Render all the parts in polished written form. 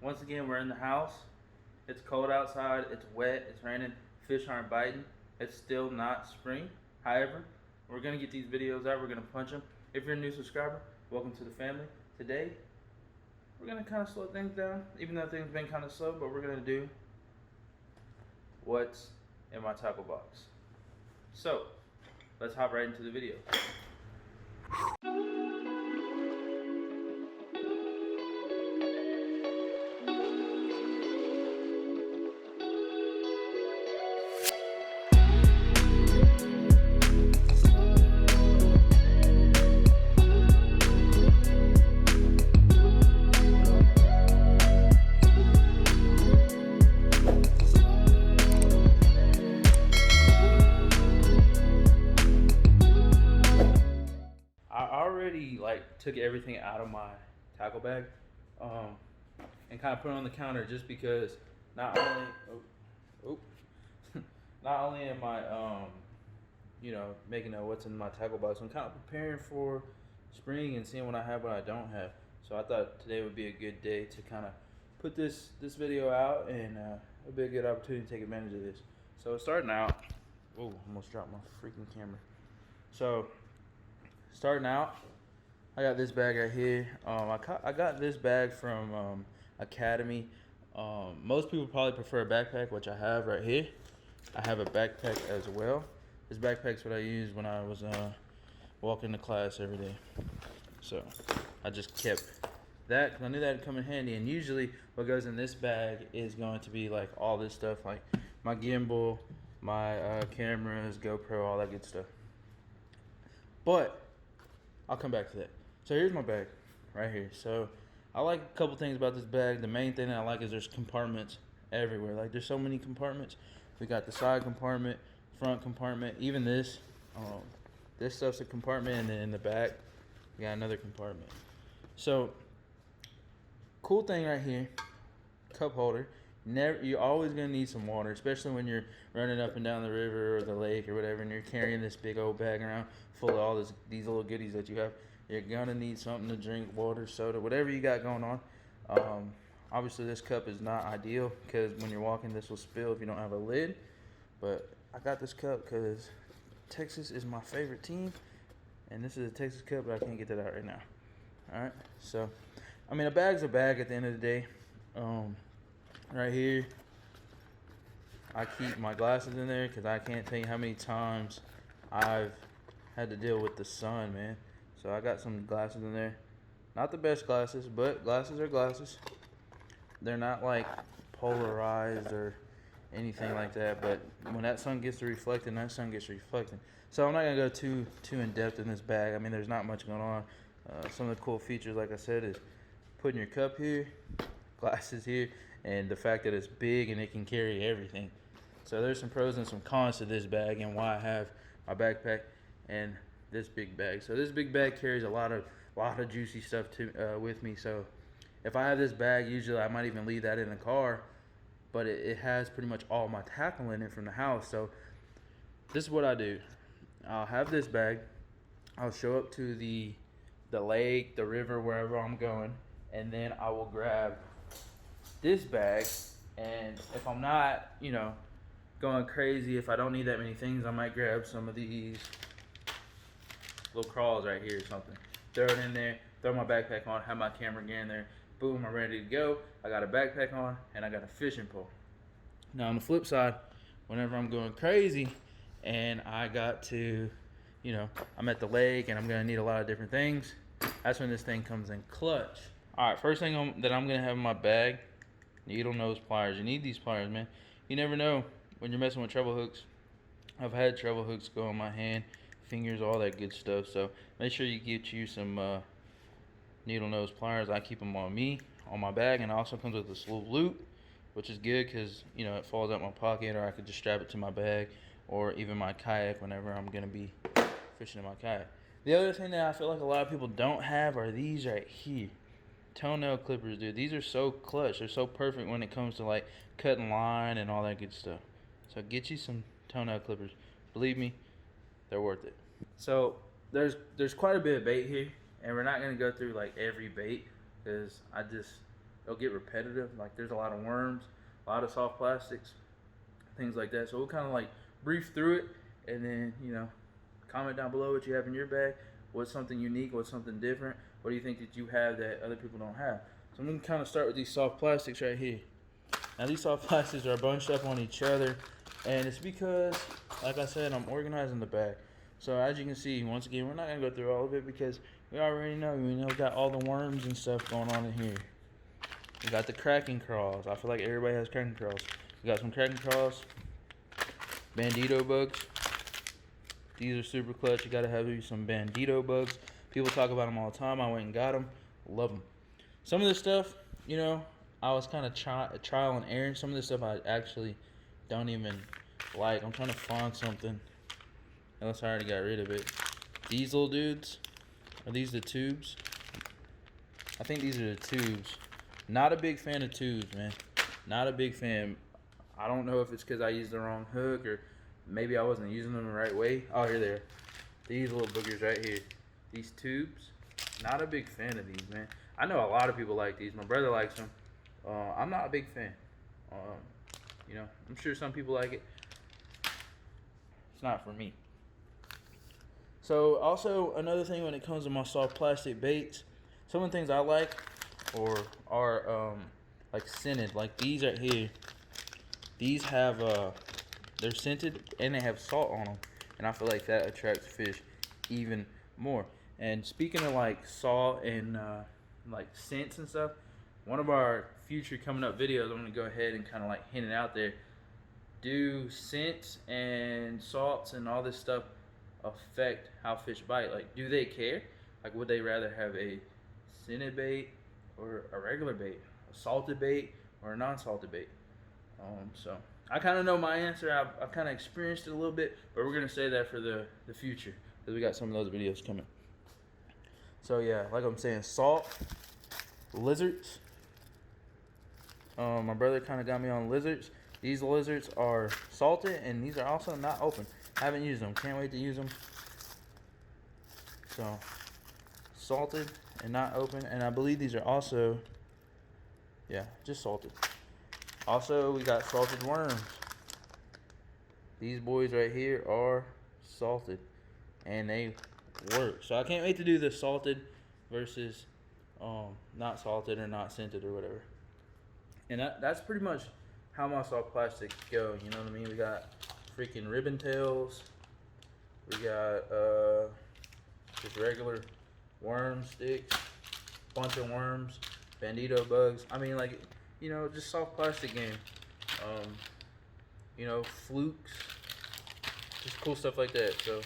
Once again, we're in the house. It's cold outside, it's wet, it's raining, fish aren't biting. It's still not spring. However, we're gonna get these videos out, we're gonna punch them. If you're a new subscriber, welcome to the family. Today, we're gonna kind of slow things down, even though things have been kind of slow, but we're gonna do what's in my tackle box. So, let's hop right into the video. Took everything out of my tackle bag and kind of put it on the counter just because not only not only am I making what's in my tackle box, I'm kind of preparing for spring and seeing what I have, what I don't have. So I thought today would be a good day to kind of put this video out, and it'll be a good opportunity to take advantage of this. So starting out, oh, almost dropped my freaking camera. So starting out, I got this bag right here. I got this bag from Academy. Most people probably prefer a backpack, which I have right here. I have a backpack as well. This backpack's what I use when I was walking to class every day. So I just kept that because I knew that would come in handy. And usually what goes in this bag is going to be like all this stuff, like my gimbal, my cameras, GoPro, all that good stuff. But I'll come back to that. So here's my bag right here. So I like a couple things about this bag. The main thing that I like is there's compartments everywhere. Like there's so many compartments. We got the side compartment, front compartment, even this. This stuff's a compartment, and then in the back, we got another compartment. So cool thing right here, cup holder. You're always gonna need some water, especially when you're running up and down the river or the lake or whatever, and you're carrying this big old bag around full of all these little goodies that you have. You're gonna need something to drink, water, soda, whatever you got going on. Obviously this cup is not ideal because when you're walking this will spill if you don't have a lid, but I got this cup because Texas is my favorite team, and this is a Texas cup, but I can't get that out right now. Alright, so I mean, a bag's a bag at the end of the day. Right here, I keep my glasses in there because I can't tell you how many times I've had to deal with the sun, man. So I got some glasses in there. Not the best glasses, but glasses are glasses. They're not like polarized or anything like that, but when that sun gets to reflecting, that sun gets reflecting. So I'm not gonna go too in depth in this bag. I mean, there's not much going on. Some of the cool features, like I said, is putting your cup here, glasses here, and the fact that it's big and it can carry everything. So there's some pros and some cons to this bag and why I have my backpack and this big bag. So this big bag carries a lot of juicy stuff with me. So if I have this bag, usually I might even leave that in the car, but it has pretty much all my tackle in it from the house. So this is what I do. I'll have this bag. I'll show up to the lake, the river, wherever I'm going, and then I will grab this bag. And if I'm not, going crazy, if I don't need that many things, I might grab some of these little crawls right here or something. Throw it in there, throw my backpack on, have my camera gear in there. Boom, I'm ready to go. I got a backpack on and I got a fishing pole. Now on the flip side, whenever I'm going crazy and I got to, I'm at the lake and I'm gonna need a lot of different things, that's when this thing comes in clutch. All right, first thing that I'm gonna have in my bag, needle nose pliers. You need these pliers, man. You never know when you're messing with treble hooks. I've had treble hooks go on my hand, fingers, all that good stuff. So make sure you get you some needle nose pliers. I keep them on me, on my bag, and it also comes with this little loop, which is good because it falls out my pocket, or I could just strap it to my bag, or even my kayak whenever I'm gonna be fishing in my kayak. The other thing that I feel like a lot of people don't have are these right here. Toenail clippers, dude. These are so clutch. They're so perfect when it comes to like cutting line and all that good stuff. So get you some toenail clippers. Believe me, they're worth it. So there's quite a bit of bait here, and we're not gonna go through like every bait because it'll get repetitive. Like there's a lot of worms, a lot of soft plastics, things like that. So we'll kind of like brief through it, and then comment down below what you have in your bag. What's something unique? What's something different? What do you think that you have that other people don't have? So I'm gonna kind of start with these soft plastics right here. Now these soft plastics are bunched up on each other, and it's because, like I said, I'm organizing the bag. So as you can see, once again, we're not gonna go through all of it because we already know. We got all the worms and stuff going on in here. We got the cracking crawls. I feel like everybody has cracking crawls. We got some cracking crawls, bandito bugs. These are super clutch. You gotta have some bandito bugs. People talk about them all the time. I went and got them. Love them. Some of this stuff, I was kind of trial and error. Some of this stuff I actually don't even like. I'm trying to find something. Unless I already got rid of it. These little dudes. Are these the tubes? I think these are the tubes. Not a big fan of tubes, man. Not a big fan. I don't know if it's because I used the wrong hook or maybe I wasn't using them the right way. Oh, here they are. These little boogers right here. These tubes. Not a big fan of these, man. I know a lot of people like these. My brother likes them. I'm not a big fan. I'm sure some people like it. It's not for me. So also another thing when it comes to my soft plastic baits, some of the things I like are like scented. Like these right here. These have they're scented and they have salt on them, and I feel like that attracts fish even more. And speaking of like salt and like scents and stuff, one of our future coming up videos, I'm gonna go ahead and kind of like hint it out there. Do scents and salts and all this stuff affect how fish bite? Like, do they care? Like, would they rather have a scented bait or a regular bait, a salted bait or a non-salted bait? So I kind of know my answer. I've kind of experienced it a little bit, but we're gonna say that for the future because we got some of those videos coming. So yeah, like I'm saying, salt, lizards. My brother kind of got me on lizards. These lizards are salted, and these are also not open. Haven't used them. Can't wait to use them. So, salted and not open. And I believe these are also, yeah, just salted. Also, we got salted worms. These boys right here are salted, and they work. So I can't wait to do the salted versus not salted or not scented or whatever. And that's pretty much how my soft plastics go. You know what I mean? We got freaking ribbon tails. We got just regular worm sticks, bunch of worms, bandito bugs. I mean, like, just soft plastic game. Flukes, just cool stuff like that. So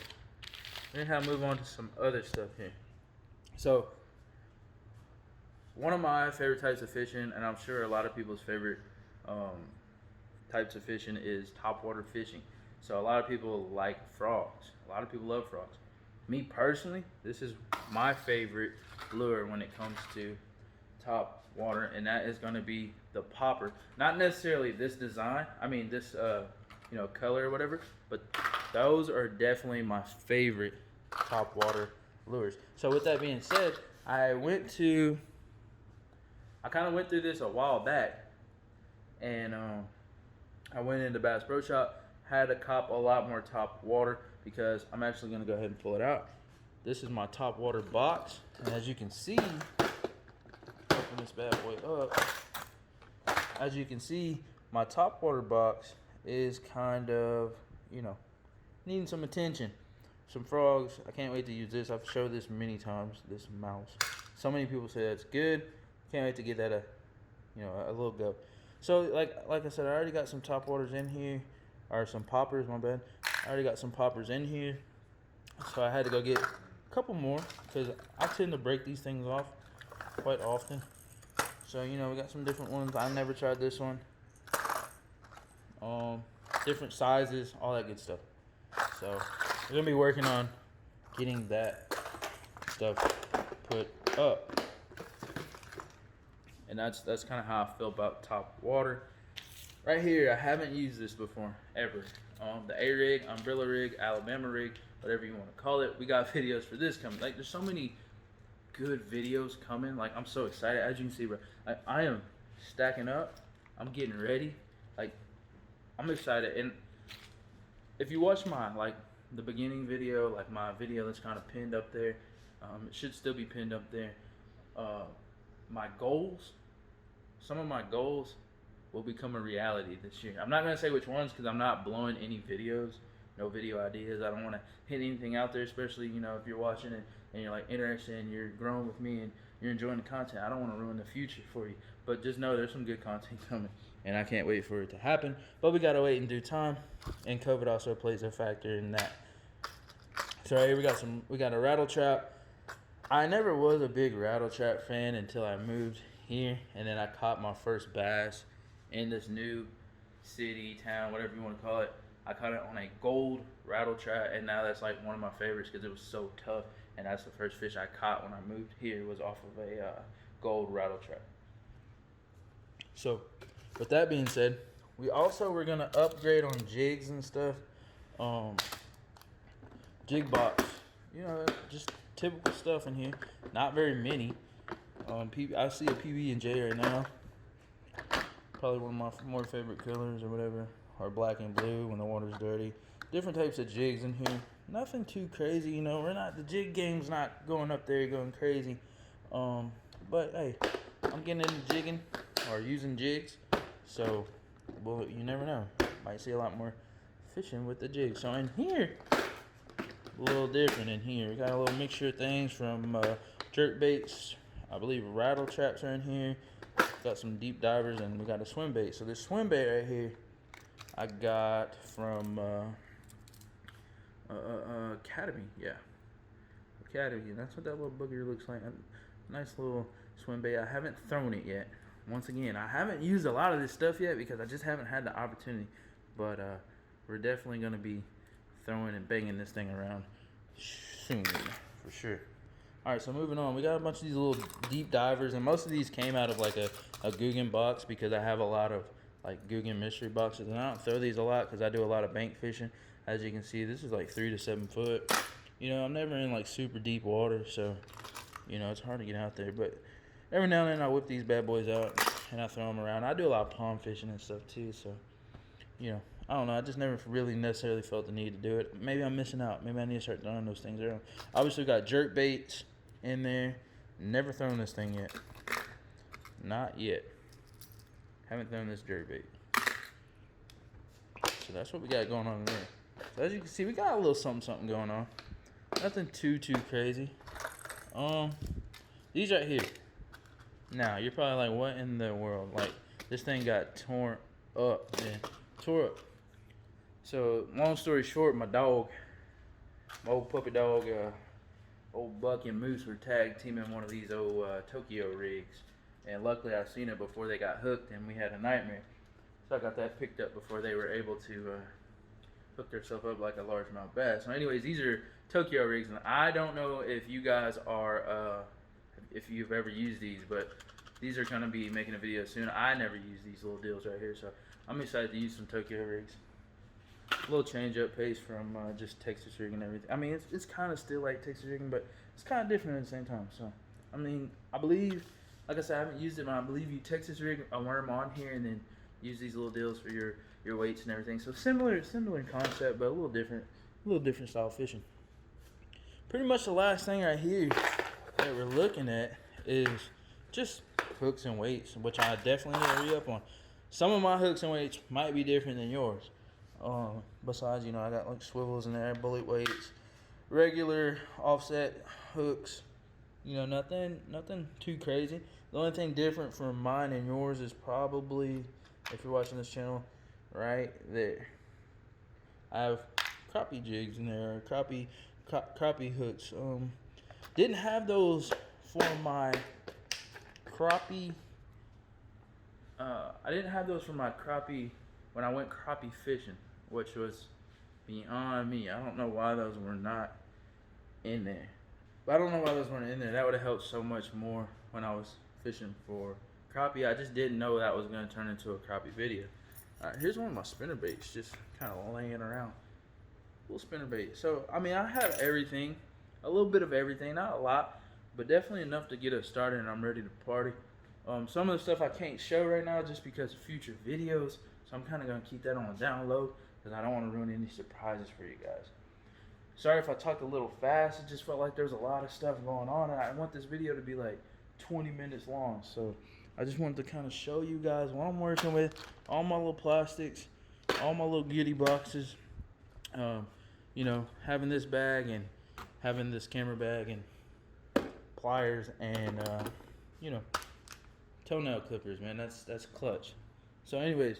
we're gonna move on to some other stuff here. So one of my favorite types of fishing, and I'm sure a lot of people's favorite types of fishing, is topwater fishing. So a lot of people like frogs. A lot of people love frogs. Me personally, this is my favorite lure when it comes to top water, and that is going to be the popper. Not necessarily this design, I mean this color or whatever, but those are definitely my favorite top water lures. So with that being said, I kind of went through this a while back, and I went into Bass Pro Shop, had to cop a lot more top water because I'm actually going to go ahead and pull it out. This is my top water box, and as you can see, open this bad boy up. As you can see, my top water box is kind of, needing some attention. Some frogs. I can't wait to use this. I've showed this many times, this mouse. So many people say that's good. Can't wait to get that a little go. So like I said, I already got some top waters in here, or some poppers, my bad. I already got some poppers in here. So I had to go get a couple more because I tend to break these things off quite often. So we got some different ones. I never tried this one. Different sizes, all that good stuff. So we're gonna be working on getting that stuff put up. And that's kind of how I feel about top water. Right here, I haven't used this before, ever. The A-rig, umbrella rig, Alabama rig, whatever you want to call it. We got videos for this coming. Like, there's so many good videos coming. Like, I'm so excited. As you can see, bro, I am stacking up. I'm getting ready. Like, I'm excited. And if you watch my, like, the beginning video, like my video that's kind of pinned up there, it should still be pinned up there. My goals, some of my goals will become a reality this year. I'm not going to say which ones because I'm not blowing any videos, no video ideas. I don't want to hit anything out there, especially, you know, if you're watching it and you're like interested and you're growing with me and you're enjoying the content. I don't want to ruin the future for you, but just know there's some good content coming and I can't wait for it to happen, but we got to wait in due time, and COVID also plays a factor in that. So right here we got a rattle trap. I never was a big rattle trap fan until I moved here, and then I caught my first bass in this new city, town, whatever you want to call it. I caught it on a gold rattle trap, and now that's like one of my favorites because it was so tough. And that's the first fish I caught when I moved here, was off of a gold rattle trap. So, with that being said, we also were gonna upgrade on jigs and stuff. Jig box, you know, just typical stuff in here. Not very many. I see a PB&J right now. Probably one of my more favorite colors or whatever, or black and blue when the water's dirty. Different types of jigs in here. Nothing too crazy, you know. The jig game's not going up there going crazy. But hey, I'm getting into jigging or using jigs, so well, you never know. Might see a lot more fishing with the jig. So in here, a little different in here. We got a little mixture of things from jerk baits. I believe rattle traps are in here. Got some deep divers, and we got a swim bait. So this swim bait right here, I got from Academy, yeah, Academy. And that's what that little booger looks like. A nice little swim bait. I haven't thrown it yet. Once again, I haven't used a lot of this stuff yet because I just haven't had the opportunity. But we're definitely gonna be throwing and banging this thing around soon, for sure. All right, so moving on, we got a bunch of these little deep divers, and most of these came out of like a Guggen box because I have a lot of like Guggen mystery boxes, and I don't throw these a lot because I do a lot of bank fishing. As you can see, this is like 3 to 7 foot. You know, I'm never in like super deep water, so you know it's hard to get out there. But every now and then I whip these bad boys out and I throw them around. I do a lot of pond fishing and stuff too, so you know. I don't know. I just never really necessarily felt the need to do it. Maybe I'm missing out. Maybe I need to start throwing those things around. Obviously, got jerk baits in there. Never thrown this thing yet. Not yet. Haven't thrown this jerk bait. So that's what we got going on in there. So as you can see, we got a little something going on. Nothing too crazy. These right here. Now, you're probably like, what in the world? Like, this thing got torn up, man. Tore up. So, long story short, my old puppy dog, old Buck and Moose were tag teaming one of these old Tokyo rigs. And luckily I seen it before they got hooked and we had a nightmare. So I got that picked up before they were able to hook themselves up like a largemouth bass. So anyways, these are Tokyo rigs, and I don't know if you guys are, if you've ever used these, but these are going to be making a video soon. I never used these little deals right here, so I'm excited to use some Tokyo rigs. A little change up pace from just Texas rigging and everything. I mean, it's kind of still like Texas rigging, but it's kind of different at the same time. So, I mean, I believe, like I said, I haven't used it, but I believe you Texas rig a worm on here and then use these little deals for your weights and everything. So similar concept, but a little different style fishing. Pretty much the last thing right here that we're looking at is just hooks and weights, which I definitely need to re-up on. Some of my hooks and weights might be different than yours. Besides, you know, I got like swivels in there, bullet weights, regular offset hooks. You know, nothing too crazy. The only thing different from mine and yours is probably, if you're watching this channel, right there, I have crappie jigs in there, crappie hooks. Didn't have those for my crappie. I didn't have those for my crappie when I went crappie fishing, which was beyond me. I don't know why those were not in there. But I don't know why those weren't in there. That would have helped so much more when I was fishing for crappie. I just didn't know that was going to turn into a crappie video. Alright, here's one of my spinner baits just kind of laying around. Little spinner bait. So, I mean, I have everything. A little bit of everything. Not a lot, but definitely enough to get us started and I'm ready to party. Some of the stuff I can't show right now just because of future videos, so I'm kind of gonna keep that on the down low because I don't want to ruin any surprises for you guys. Sorry if I talked a little fast. It just felt like there's a lot of stuff going on, and I want this video to be like 20 minutes long. So I just wanted to kind of show you guys what I'm working with, all my little plastics, all my little goodie boxes. You know, having this bag and having this camera bag and pliers and you know, toenail clippers, man. That's clutch. So anyways,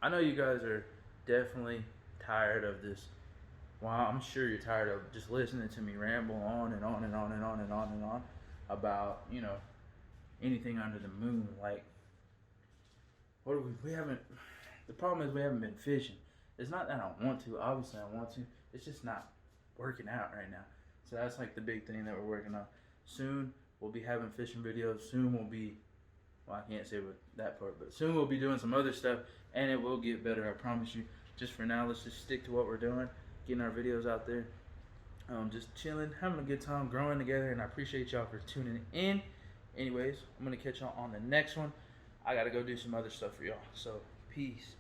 I know you guys are definitely tired of this. Well, I'm sure you're tired of just listening to me ramble on and on and on and on and on and on about, you know, anything under the moon. Like, what do we haven't, the problem is we haven't been fishing. It's not that I want to, obviously I want to, it's just not working out right now. So that's like the big thing that we're working on. Soon we'll be having fishing videos. Soon we'll be, well, I can't say with that part, but soon we'll be doing some other stuff, and it will get better, I promise you. Just for now, let's just stick to what we're doing, getting our videos out there, just chilling, having a good time, growing together, and I appreciate y'all for tuning in. Anyways, I'm gonna catch y'all on the next one. I gotta go do some other stuff for y'all, so peace.